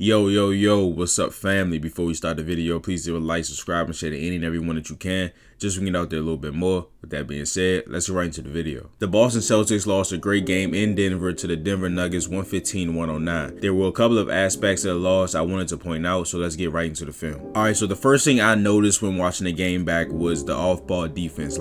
Yo, what's up, family? Before we start the video, please do a like, subscribe, and share to any and everyone that you can, just so we can get out there a little bit more. With that being said, let's get right into the video. The Boston Celtics lost a great game in Denver to the Denver Nuggets 115-109. There were a couple of aspects of the loss I wanted to point out, so let's get right into the film. Alright, so the first thing I noticed when watching the game back was the off-ball defense.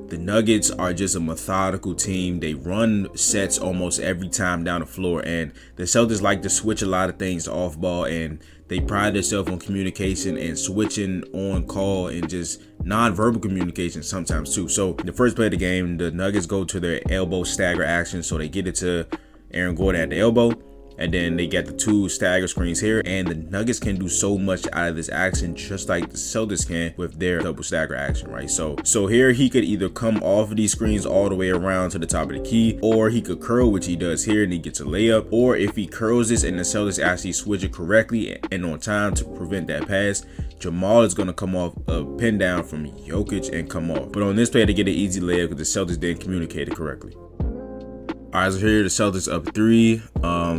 The Nuggets are just a methodical team. They run sets almost every time down the floor, and the Celtics like to switch a lot of things to off ball, and they pride themselves on communication and switching on call and just non-verbal communication sometimes too. So the first play of the game, the Nuggets go to their elbow stagger action, so they get it to Aaron Gordon at the elbow. And then they get the two stagger screens here, and the Nuggets can do so much out of this action, just like the Celtics can with their double stagger action, right? So here he could either come off of these screens all the way around to the top of the key, or he could curl, which he does here, and he gets a layup. Or if he curls this and the Celtics actually switch it correctly and on time to prevent that pass, Jamal is going to come off a pin down from Jokic and come off. But on this play, they get an easy layup because the Celtics didn't communicate it correctly. All right, so here the Celtics up 3.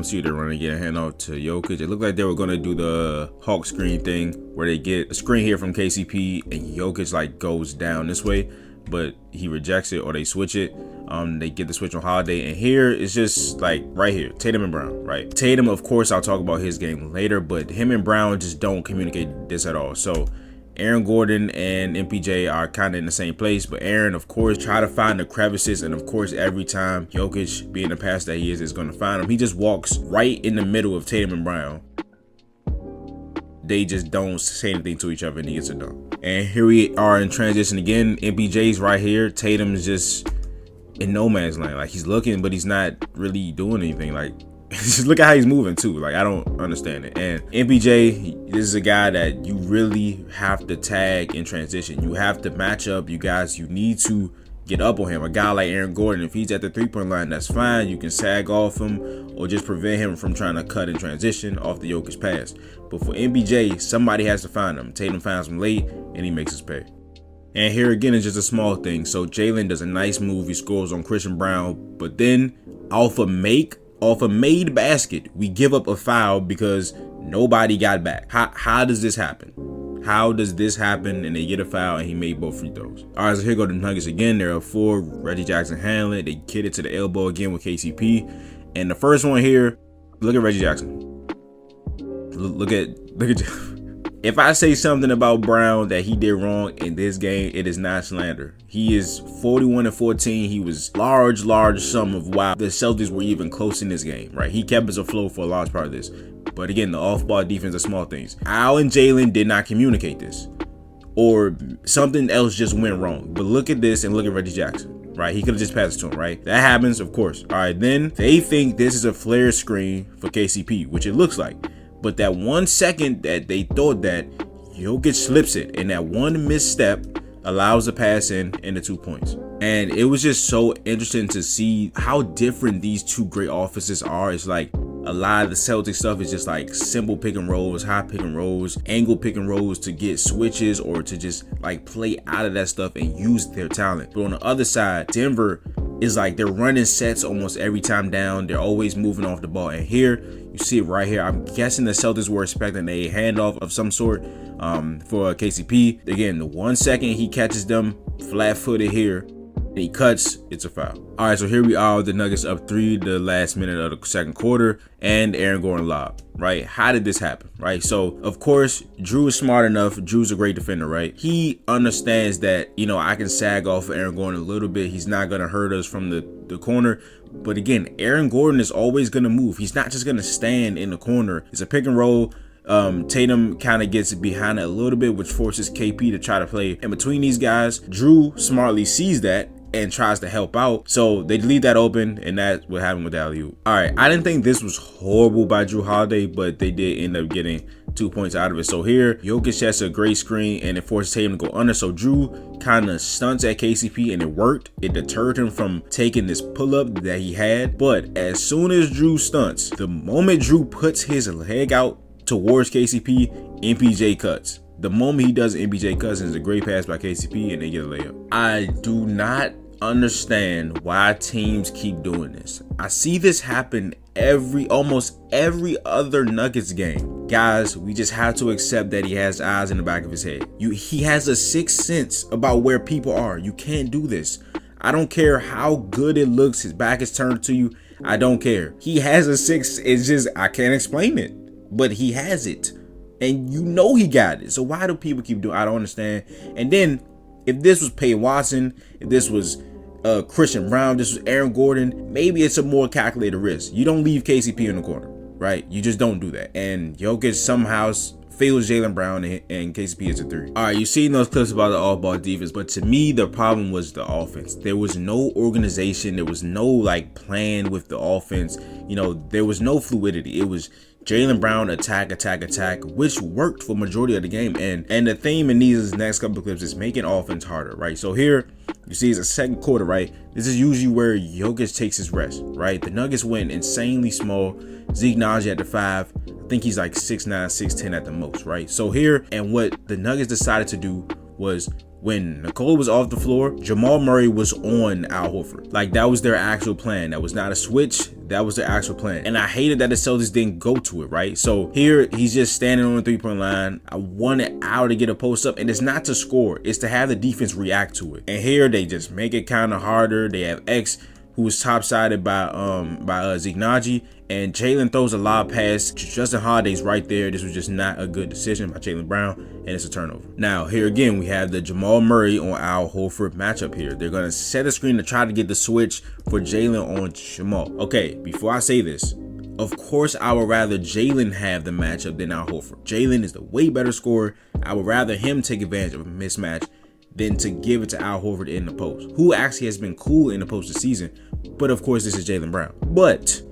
See they're running again, handoff to Jokic. It looked like they were gonna do the Hawk screen thing where they get a screen here from KCP and Jokic goes down this way, but he rejects it or they switch it. They get the switch on Holiday, and here it's just right here, Tatum and Brown, right? Tatum, of course, I'll talk about his game later, but him and Brown just don't communicate this at all. So Aaron Gordon and MPJ are kind of in the same place, but Aaron, of course, try to find the crevices, and of course, every time Jokic, being the pass that he is going to find him, he just walks right in the middle of Tatum and Brown. They just don't say anything to each other, and he gets a dunk. And here we are in transition again. MPJ's right here. Tatum's just in no man's land. He's looking, but he's not really doing anything. Just look at how he's moving too. I don't understand it. And MPJ, this is a guy that you really have to tag in transition. You have to match up. You guys, you need to get up on him. A guy like Aaron Gordon, if he's at the 3-point line, that's fine. You can sag off him or just prevent him from trying to cut in transition off the Jokic pass. But for MPJ, somebody has to find him. Tatum finds him late, and he makes his pay. And here again is just a small thing. So Jalen does a nice move. He scores on Christian Brown, but then off a made basket, we give up a foul because nobody got back. How does this happen? How does this happen and they get a foul and he made both free throws? All right, so here go the Nuggets again. They're up 4. Reggie Jackson handling it. They get it to the elbow again with KCP. And the first one here, look at Reggie Jackson. Look at if I say something about Brown that he did wrong in this game, it is not slander. He is 41-14. He was large sum of why the Celtics were even close in this game, right? He kept us afloat for a large part of this. But again, the off-ball defense are small things. Al and Jalen did not communicate this, or something else just went wrong. But look at this and look at Reggie Jackson, right? He could have just passed it to him, right? That happens, of course. All right, then they think this is a flare screen for KCP, which it looks like. But that 1 second that they thought that, Jokic slips it, and that one misstep allows the pass in and the 2 points. And it was just so interesting to see how different these two great offenses are. It's a lot of the Celtic stuff is just simple pick and rolls, high pick and rolls, angle pick and rolls to get switches or to just play out of that stuff and use their talent. But on the other side, Denver is they're running sets almost every time down. They're always moving off the ball. And here, you see it right here. I'm guessing the Celtics were expecting a handoff of some sort for KCP. Again, the 1 second he catches them flat-footed here, and he cuts, it's a foul. All right, so here we are, the Nuggets up 3 the last minute of the second quarter, and Aaron Gordon lob, right? How did this happen, right? So, of course, Drew is smart enough. Drew's a great defender, right? He understands that, I can sag off of Aaron Gordon a little bit. He's not going to hurt us from the corner. But again, Aaron Gordon is always going to move. He's not just going to stand in the corner. It's a pick and roll. Tatum kind of gets behind it a little bit, which forces KP to try to play in between these guys. Drew smartly sees that and tries to help out, so they leave that open, and that's what happened with the alley-oop. All right, I didn't think this was horrible by Drew Holiday, but they did end up getting 2 points out of it. So here, Jokic has a great screen, and it forces Tatum to go under. So Drew kind of stunts at KCP, and it worked. It deterred him from taking this pull-up that he had. But as soon as Drew stunts, the moment Drew puts his leg out towards KCP, MPJ cuts. The moment he does, MPJ cuts, is a great pass by KCP, and they get a layup. I do not understand why teams keep doing this. I see this happen almost every other Nuggets game. Guys, we just have to accept that he has eyes in the back of his head. He has a sixth sense about where people are. You can't do this. I don't care how good it looks. His back is turned to you. I don't care. He has a sixth. It's just, I can't explain it, but he has it. And you know he got it. So why do people keep doing it? I don't understand. And then if this was Peyton Watson, if this was Christian Brown, this was Aaron Gordon, maybe it's a more calculated risk. You don't leave KCP in the corner, right? You just don't do that. And Jokic somehow fails Jaylen Brown and KCP is a 3. All right, you've seen those clips about the off-ball defense, but to me, the problem was the offense. There was no organization. There was no like plan with the offense. You know, there was no fluidity. It was Jaylen Brown attack, which worked for majority of the game. And the theme in these next couple of clips is making offense harder, right? So here you see it's a second quarter, right? This is usually where Jokic takes his rest, right? The Nuggets went insanely small. Zeke Naji at the 5. I think he's like 6'9", 6'10" at the most, right? So here, and what the Nuggets decided to do was, when Nikola was off the floor, Jamal Murray was on Al Horford. Like, that was their actual plan. That was not a switch. That was their actual plan. And I hated that the Celtics didn't go to it, right? So here, he's just standing on the 3-point line. I wanted Al to get a post up, and it's not to score. It's to have the defense react to it. And here, they just make it kind of harder. They have X, who was top-sided by Zeke Naji, and Jaylen throws a lob pass. Justin Holiday's right there. This was just not a good decision by Jaylen Brown, and it's a turnover. Now, here again, we have the Jamal Murray on Al Horford matchup here. They're going to set a screen to try to get the switch for Jaylen on Jamal. Okay, before I say this, of course, I would rather Jaylen have the matchup than Al Horford. Jaylen is the way better scorer. I would rather him take advantage of a mismatch than to give it to Al Horford in the post, who actually has been cool in the post this season. But of course, this is Jaylen Brown. But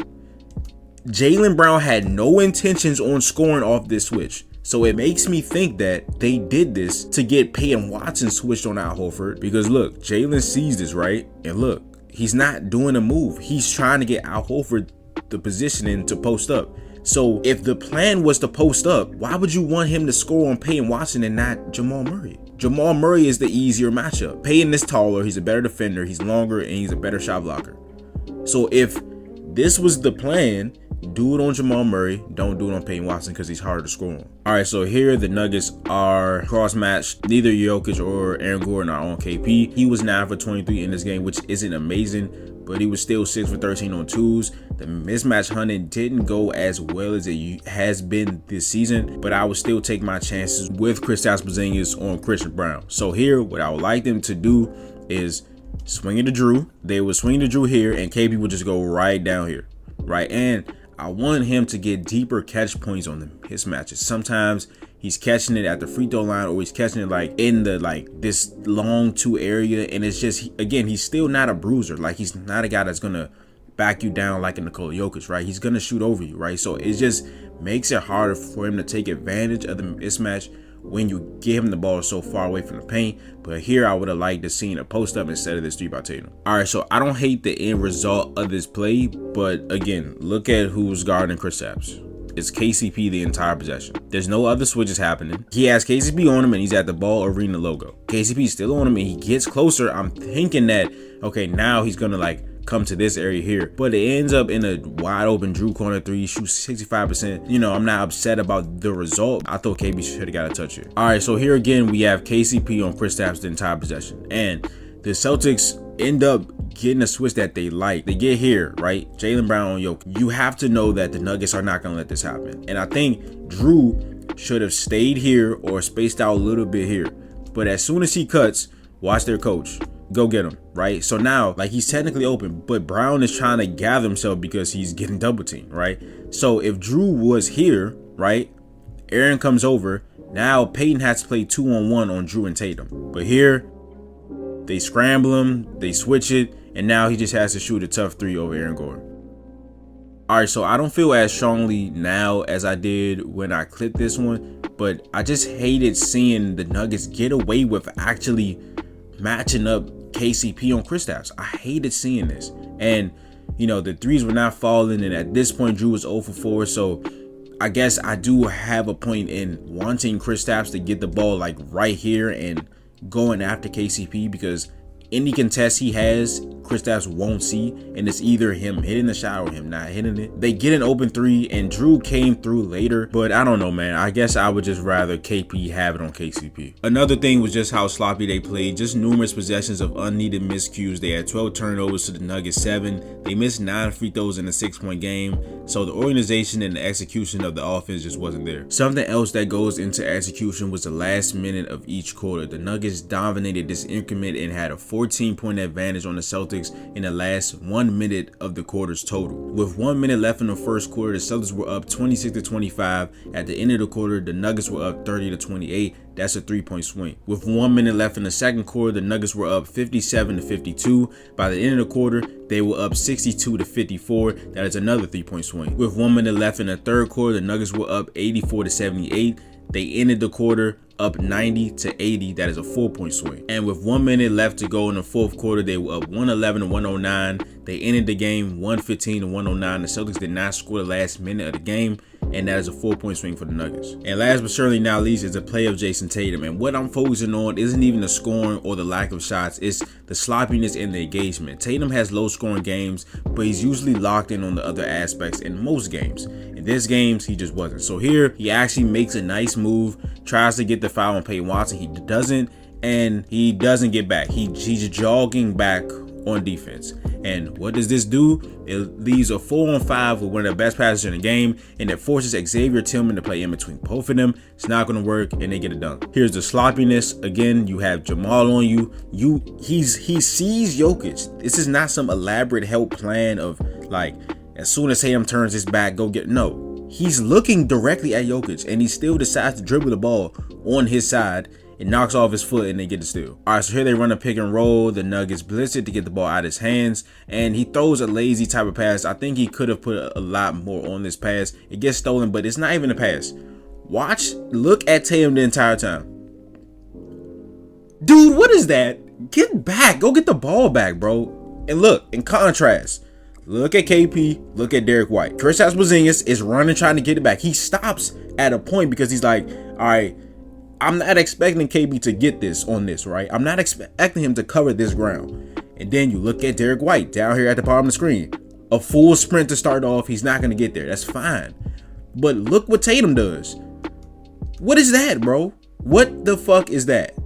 Jaylen Brown had no intentions on scoring off this switch. So it makes me think that they did this to get Peyton Watson switched on Al Horford. Because look, Jaylen sees this, right? And look, he's not doing a move. He's trying to get Al Horford the positioning to post up. So if the plan was to post up, why would you want him to score on Peyton Watson and not Jamal Murray? Jamal Murray is the easier matchup. Peyton is taller, he's a better defender, he's longer, and he's a better shot blocker. So if this was the plan, do it on Jamal Murray, don't do it on Peyton Watson because he's harder to score on. All right, so here the Nuggets are cross-matched. Neither Jokic or Aaron Gordon are on KP. He was 9 for 23 in this game, which isn't amazing, but he was still 6 for 13 on twos. The mismatch hunting didn't go as well as it has been this season, but I would still take my chances with Kristaps Porzingis on Christian Brown. So here, what I would like them to do is swing it to Drew. They would swing to Drew here, and KP would just go right down here, right? And I want him to get deeper catch points on the mismatches. Sometimes he's catching it at the free throw line, or he's catching it like in the this long 2 area, and it's just, again, he's still not a bruiser. Like, he's not a guy that's gonna back you down like a Nikola Jokic, right? He's gonna shoot over you, right? So it just makes it harder for him to take advantage of the mismatch when you give him the ball so far away from the paint. But here I would have liked to seen a post up instead of this 3 by Tatum. All right, so I don't hate the end result of this play, but again, look at who's guarding Kristaps. It's KCP the entire possession. There's no other switches happening. He has KCP on him, and he's at the Ball Arena logo. KCP's still on him, and he gets closer. I'm thinking that, okay, now he's gonna come to this area here, but it ends up in a wide open Drew corner 3, shoots 65%. You know, I'm not upset about the result. I thought KB should have got a touch here. All right, so here again, we have KCP on Kristaps the entire possession, and the Celtics end up getting a switch that they like. They get here, right? Jaylen Brown on Jokic. You have to know that the Nuggets are not going to let this happen. And I think Drew should have stayed here or spaced out a little bit here. But as soon as he cuts, watch their coach. Go get him, right? So now, he's technically open, but Brown is trying to gather himself because he's getting double teamed, right? So if Drew was here, right, Aaron comes over. Now Peyton has to play 2-on-1 on Drew and Tatum. But here, they scramble him, they switch it, and now he just has to shoot a tough 3 over Aaron Gordon. All right, so I don't feel as strongly now as I did when I clipped this one, but I just hated seeing the Nuggets get away with actually matching up KCP on Kristaps. I hated seeing this. And, you know, the threes were not falling, and at this point, Drew was 0 for 4, so I guess I do have a point in wanting Kristaps to get the ball right here and going after KCP, because any contest he has, Kristaps won't see, and it's either him hitting the shot or him not hitting it. They get an open three, and Drew came through later, but I don't know, man. I guess I would just rather KP have it on KCP. Another thing was just how sloppy they played. Just numerous possessions of unneeded miscues. They had 12 turnovers to the Nuggets 7. They missed 9 free throws in a 6-point game. So the organization and the execution of the offense just wasn't there. Something else that goes into execution was the last minute of each quarter. The Nuggets dominated this increment and had a 14-point advantage on the Celtics in the last 1 minute of the quarter's total. With 1 minute left in the first quarter, the Celtics were up 26-25. At the end of the quarter, the Nuggets were up 30-28. That's a 3-point swing. With 1 minute left in the second quarter, the Nuggets were up 57-52. By the end of the quarter, they were up 62-54. That is another 3-point swing. With 1 minute left in the third quarter, the Nuggets were up 84-78. They ended the quarter up 90-80. That is a 4-point swing. And with 1 minute left to go in the fourth quarter, they were up 111-109. They ended the game 115-109. The Celtics did not score the last minute of the game, and that is a 4-point swing for the Nuggets. And last but certainly not least is the play of Jayson Tatum. And what I'm focusing on isn't even the scoring or the lack of shots, it's the sloppiness and the engagement. Tatum has low scoring games, but he's usually locked in on the other aspects in most games. In this games, he just wasn't. So here, he actually makes a nice move, tries to get the foul on Peyton Watson. He doesn't, and he doesn't get back. He's jogging back on defense. And what does this do? It leaves a 4-on-5 with one of the best passers in the game, and it forces Xavier Tillman to play in between both of them. It's not going to work, and they get it done. Here's the sloppiness. Again, you have Jamal on you. He sees Jokic. This is not some elaborate help plan of like, as soon as Tatum turns his back, go get. No, he's looking directly at Jokic, and he still decides to dribble the ball on his side. It knocks off his foot and they get the steal. All right, so here they run a pick and roll. The Nuggets blitz it to get the ball out of his hands, and he throws a lazy type of pass. I think he could have put a lot more on this pass. It gets stolen, but it's not even a pass. Look at Tatum the entire time. Dude, what is that? Get back. Go get the ball back, bro. And look, in contrast, look at KP, look at Derek White. Kristaps Porzingis is running, trying to get it back. He stops at a point because he's like, all right, I'm not expecting KB to get this on this, right? I'm not expecting him to cover this ground. And then you look at Derek White down here at the bottom of the screen. A full sprint to start off. He's not going to get there. That's fine. But look what Tatum does. What is that, bro? What the fuck is that?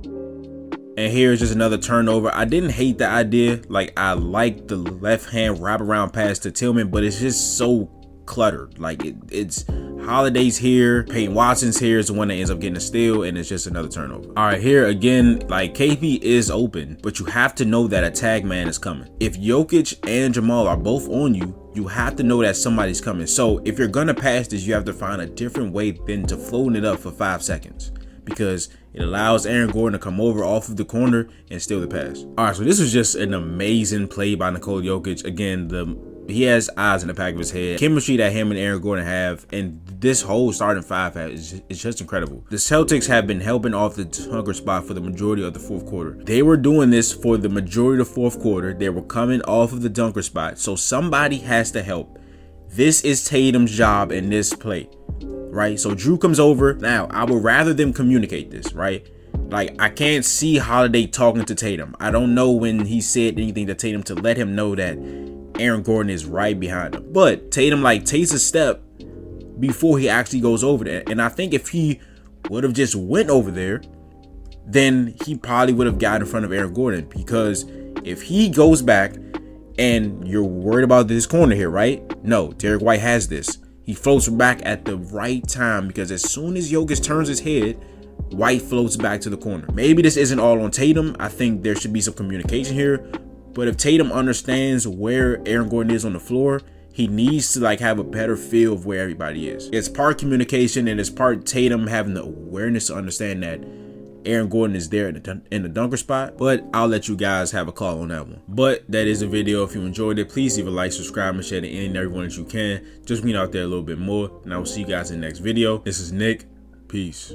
And here's just another turnover. I didn't hate the idea. Like, I like the left hand wraparound pass to Tillman, but it's just so cluttered. Like, it's Holiday's here, Peyton Watson's here is the one that ends up getting a steal, and it's just another turnover. All right, here again, like, KP is open, but you have to know that a tag man is coming. If Jokic and Jamal are both on you, you have to know that somebody's coming. So if you're gonna pass this, you have to find a different way than to floating it up for 5 seconds, because it allows Aaron Gordon to come over off of the corner and steal the pass. All right, so this was just an amazing play by Nikola Jokic. Again, he has eyes in the back of his head. Chemistry that him and Aaron Gordon have, and this whole starting five is just incredible. The Celtics have been helping off the dunker spot for the majority of the fourth quarter. They were doing this for the majority of the fourth quarter. They were coming off of the dunker spot, so somebody has to help. This is Tatum's job in this play, right? So Drew comes over. Now, I would rather them communicate this, right? Like, I can't see Holiday talking to Tatum. I don't know when he said anything to Tatum to let him know that Aaron Gordon is right behind him. But Tatum takes a step before he actually goes over there. And I think if he would have just went over there, then he probably would have got in front of Aaron Gordon. Because if he goes back and you're worried about this corner here, right? No, Derek White has this. He floats back at the right time, because as soon as Jokic turns his head, White floats back to the corner. Maybe this isn't all on Tatum. I think there should be some communication here. But if Tatum understands where Aaron Gordon is on the floor, he needs to have a better feel of where everybody is. It's part communication, and it's part Tatum having the awareness to understand that Aaron Gordon is there in the dunker spot. But I'll let you guys have a call on that one. But that is the video. If you enjoyed it, please leave a like, subscribe, and share to any and everyone that you can. Just me out there a little bit more, and I will see you guys in the next video. This is Nick. Peace.